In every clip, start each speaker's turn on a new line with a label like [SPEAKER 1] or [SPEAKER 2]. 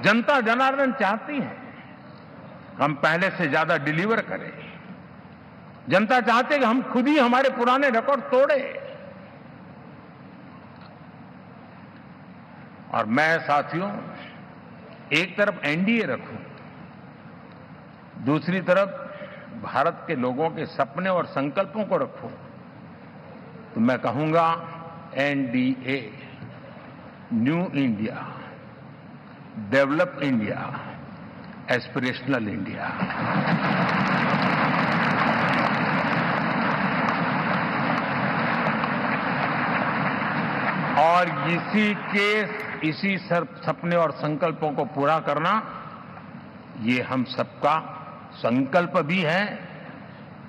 [SPEAKER 1] जनता जनार्दन चाहती है हम पहले से ज्यादा डिलीवर करें। जनता चाहती है कि हम खुद ही हमारे पुराने रिकॉर्ड तोड़े। और मैं साथियों एक तरफ एनडीए रखूं, दूसरी तरफ भारत के लोगों के सपने और संकल्पों को रखूं, तो मैं कहूंगा NDA, new India, develop India, aspirational India. और इसी सपने और संकल्पों को पूरा करना ये हम सबका संकल्प भी है,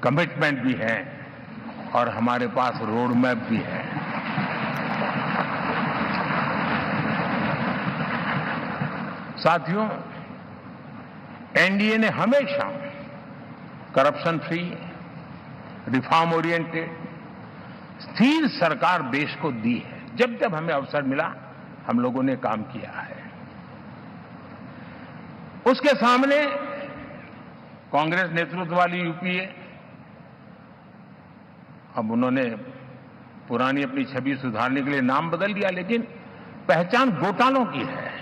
[SPEAKER 1] कमिटमेंट भी है और हमारे पास रोड मैप भी है। साथियों, एनडीए ने हमेशा करप्शन फ्री, रिफॉर्म ओरिएंटेड, स्थिर सरकार देश को दी है। जब जब हमें अवसर मिला हम लोगों ने काम किया है। उसके सामने कांग्रेस नेतृत्व वाली यूपीए, अब उन्होंने पुरानी अपनी छवि सुधारने के लिए नाम बदल दिया, लेकिन पहचान घोटालों की है।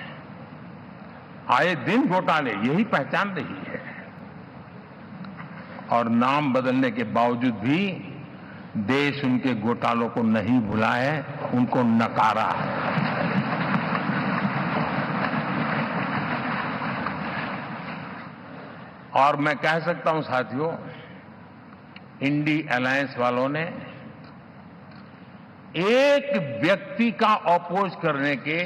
[SPEAKER 1] आए दिन घोटाले, यही पहचान रही है। और नाम बदलने के बावजूद भी देश उनके घोटालों को नहीं भुला है, उनको नकारा है। और मैं कह सकता हूं साथियों, इंडी अलायंस वालों ने एक व्यक्ति का अपोज करने के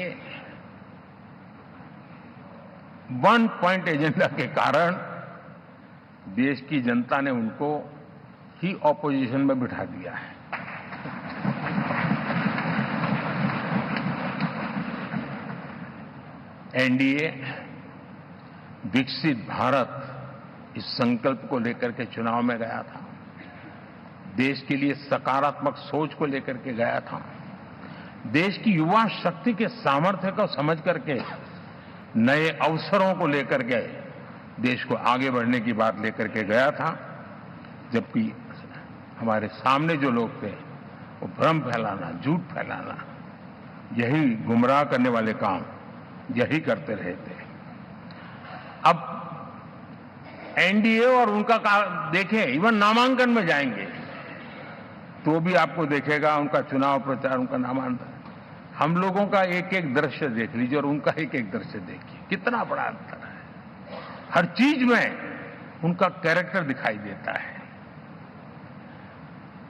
[SPEAKER 1] वन पॉइंट एजेंडा के कारण देश की जनता ने उनको ही ऑपोजिशन में बिठा दिया है। एनडीए विकसित भारत इस संकल्प को लेकर के चुनाव में गया था, देश के लिए सकारात्मक सोच को लेकर के गया था, देश की युवा शक्ति के सामर्थ्य को समझ करके नए अवसरों को लेकर के देश को आगे बढ़ने की बात लेकर के गया था। जबकि हमारे सामने जो लोग थे वो भ्रम फैलाना, झूठ फैलाना, यही गुमराह करने वाले काम यही करते रहे थे। अब एनडीए और उनका देखें, इवन नामांकन में जाएंगे तो भी आपको देखेगा उनका चुनाव प्रचार, उनका नामांकन, हम लोगों का एक एक दृश्य देख लीजिए और उनका एक एक दृश्य देखिए, कितना बड़ा अंतर है। हर चीज में उनका कैरेक्टर दिखाई देता है।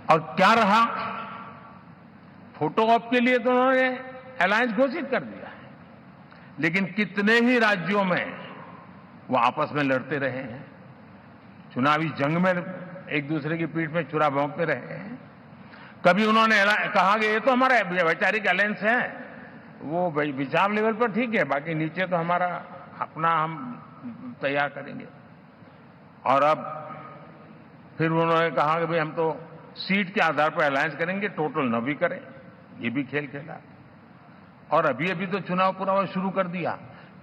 [SPEAKER 1] और क्या रहा, फोटो ऑप के लिए तो उन्होंने अलायंस घोषित कर दिया है, लेकिन कितने ही राज्यों में वो आपस में लड़ते रहे हैं, चुनावी जंग में एक दूसरे की पीठ में छुरा भोंकते रहे हैं। कभी उन्होंने कहा कि ये तो हमारा वैचारिक अलायंस है, वो विचार लेवल पर ठीक है, बाकी नीचे तो हमारा अपना हम तैयार करेंगे। और अब फिर उन्होंने कहा कि भाई हम तो सीट के आधार पर अलायंस करेंगे, टोटल न भी करें, ये भी खेल खेला। और अभी तो चुनाव पूरा शुरू कर दिया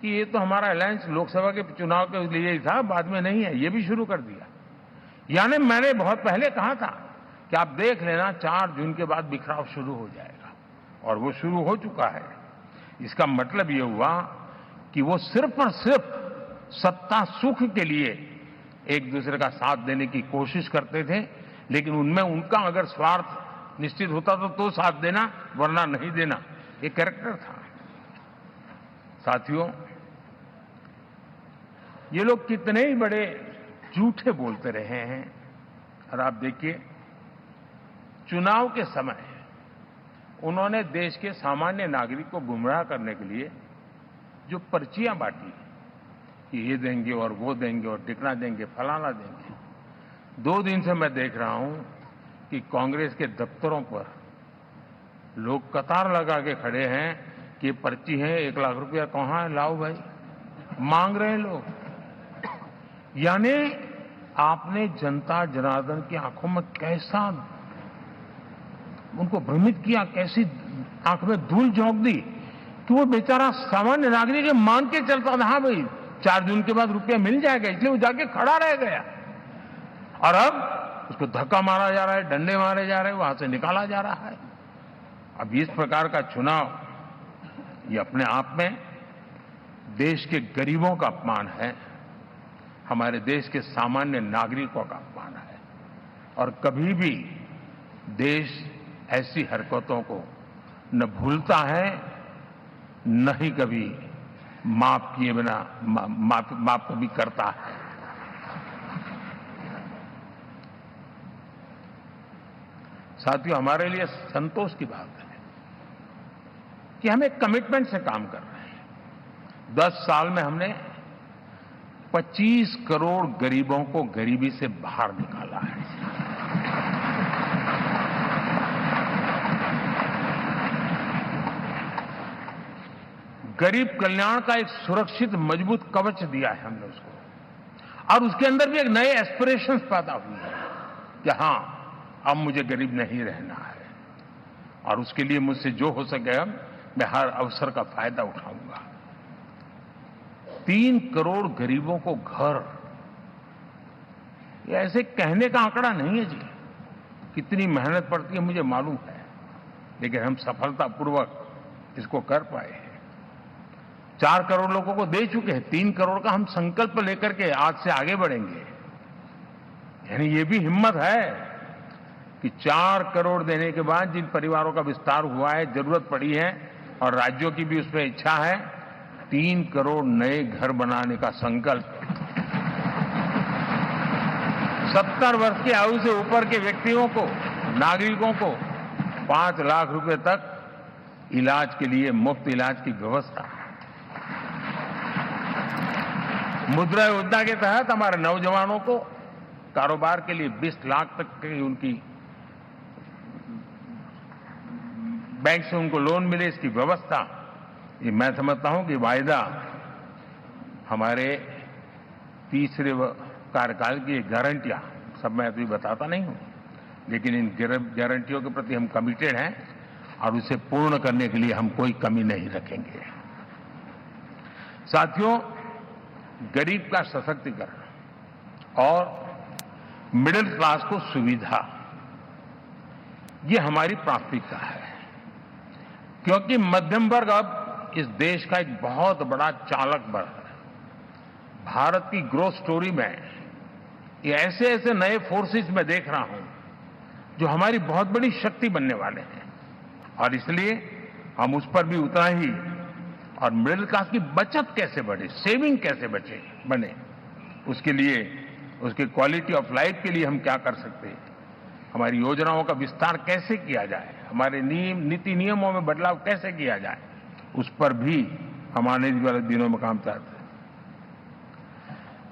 [SPEAKER 1] कि ये तो हमारा अलायंस लोकसभा के चुनाव के लिए ही था, बाद में नहीं है, ये भी शुरू कर दिया। यानी मैंने बहुत पहले कहा था कि आप देख लेना 4 जून के बाद बिखराव शुरू हो जाएगा, और वो शुरू हो चुका है। इसका मतलब ये हुआ कि वो सिर्फ और सिर्फ सत्ता सुख के लिए एक दूसरे का साथ देने की कोशिश करते थे, लेकिन उनमें उनका अगर स्वार्थ निश्चित होता तो साथ देना, वरना नहीं देना, ये कैरेक्टर था। साथियों, ये लोग कितने ही बड़े झूठे बोलते रहे हैं। और आप देखिए, चुनाव के समय उन्होंने देश के सामान्य नागरिक को गुमराह करने के लिए जो पर्चियां बांटी कि ये देंगे और वो देंगे और टिकना देंगे, फलाना देंगे, 2 दिन से मैं देख रहा हूं कि कांग्रेस के दफ्तरों पर लोग कतार लगा के खड़े हैं कि पर्ची है, 1 लाख रुपया कहां है, लाओ भाई, मांग रहे हैं लोग। यानी आपने जनता जनार्दन की आंखों में कैसा उनको भ्रमित किया, कैसी आंख में धूल झोंक दी कि वो बेचारा सामान्य नागरिक ये मान के चलता था, हाँ भाई 4 जून के बाद रुपया मिल जाएगा, इसलिए वो जाके खड़ा रह गया। और अब उसको धक्का मारा जा रहा है, डंडे मारे जा रहे हैं, वहां से निकाला जा रहा है। अब इस प्रकार का चुनाव ये अपने आप में देश के गरीबों का अपमान है, हमारे देश के सामान्य नागरिकों का अपमान है। और कभी भी देश ऐसी हरकतों को न भूलता है, न ही कभी माफ किए बिना माफ कभी करता है। साथियों, हमारे लिए संतोष की बात है कि हम एक कमिटमेंट से काम कर रहे हैं। 10 साल में हमने 25 करोड़ गरीबों को गरीबी से बाहर निकाला है। गरीब कल्याण का एक सुरक्षित मजबूत कवच दिया है हमने उसको, और उसके अंदर भी एक नए एस्पिरेशंस पैदा हुए हैं कि हां, अब मुझे गरीब नहीं रहना है, और उसके लिए मुझसे जो हो सके मैं हर अवसर का फायदा उठाऊंगा। 3 करोड़ गरीबों को घर, ये ऐसे कहने का आंकड़ा नहीं है जी, कितनी मेहनत पड़ती है मुझे मालूम है, लेकिन हम सफलतापूर्वक इसको कर पाए हैं। 4 करोड़ लोगों को दे चुके हैं, 3 करोड़ का हम संकल्प लेकर के आज से आगे बढ़ेंगे। यानी ये भी हिम्मत है कि 4 करोड़ देने के बाद जिन परिवारों का विस्तार हुआ है, जरूरत पड़ी है और राज्यों की भी उसमें इच्छा है, 3 करोड़ नए घर बनाने का संकल्प। 70 वर्ष की आयु से ऊपर के व्यक्तियों को, नागरिकों को 5 लाख रुपए तक इलाज के लिए मुफ्त इलाज की व्यवस्था। मुद्रा योजना के तहत हमारे नौजवानों को कारोबार के लिए 20 लाख तक की उनकी बैंक से उनको लोन मिले, इसकी व्यवस्था। ये मैं समझता हूं कि वायदा हमारे तीसरे कार्यकाल की गारंटियां, सब मैं अभी बताता नहीं हूं, लेकिन इन गारंटियों के प्रति हम कमिटेड हैं और उसे पूर्ण करने के लिए हम कोई कमी नहीं रखेंगे। साथियों, गरीब का सशक्तिकरण और मिडिल क्लास को सुविधा, ये हमारी प्राथमिकता है, क्योंकि मध्यम वर्ग अब इस देश का एक बहुत बड़ा चालक बल है। भारत की ग्रोथ स्टोरी में ये ऐसे ऐसे नए फोर्सेस मैं देख रहा हूं जो हमारी बहुत बड़ी शक्ति बनने वाले हैं, और इसलिए हम उस पर भी उतना ही, और मिडिल क्लास की बचत कैसे बढ़े, सेविंग कैसे बने, उसके लिए, उसकी क्वालिटी ऑफ लाइफ के लिए हम क्या कर सकते हैं, हमारी योजनाओं का विस्तार कैसे किया जाए, हमारे नीति नियमों में बदलाव कैसे किया जाए, उस पर भी हम आने वाले दिनों में काम चाहते हैं।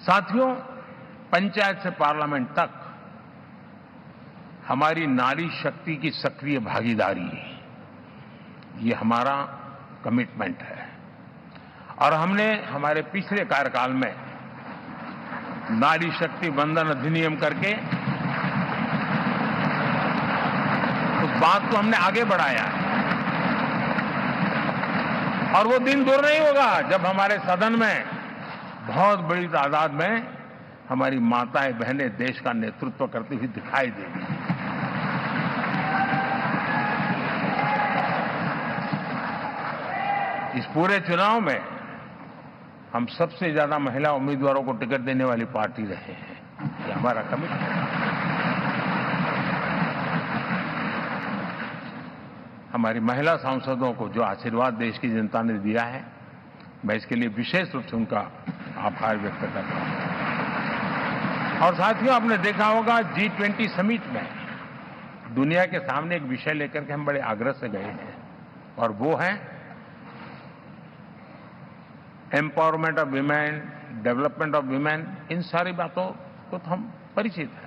[SPEAKER 1] साथियों, पंचायत से पार्लियामेंट तक हमारी नारी शक्ति की सक्रिय भागीदारी, ये हमारा कमिटमेंट है। और हमने हमारे पिछले कार्यकाल में नारी शक्ति वंदन अधिनियम करके उस बात को हमने आगे बढ़ाया, और वो दिन दूर नहीं होगा जब हमारे सदन में बहुत बड़ी तादाद में हमारी माताएं बहनें देश का नेतृत्व करती हुई दिखाई देंगी। इस पूरे चुनाव में हम सबसे ज्यादा महिला उम्मीदवारों को टिकट देने वाली पार्टी रहे हैं, ये हमारा कमिटमेंट है। हमारी महिला सांसदों को जो आशीर्वाद देश की जनता ने दिया है, मैं इसके लिए विशेष रूप से उनका आभार व्यक्त करता हूं। और साथियों, आपने देखा होगा G20 समिट में दुनिया के सामने एक विषय लेकर के हम बड़े आग्रह से गए हैं, और वो है empowerment of women, development of women. इन सारी बातों को तो हम परिचित हैं।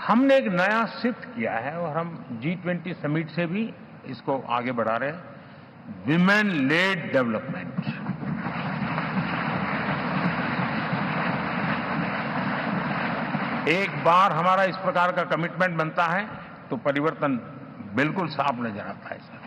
[SPEAKER 1] हमने एक नया शिफ्ट किया है और हम G20 समिट से भी इसको आगे बढ़ा रहे हैं, विमेन लेड डेवलपमेंट। एक बार हमारा इस प्रकार का कमिटमेंट बनता है तो परिवर्तन बिल्कुल साफ नजर आता है सर।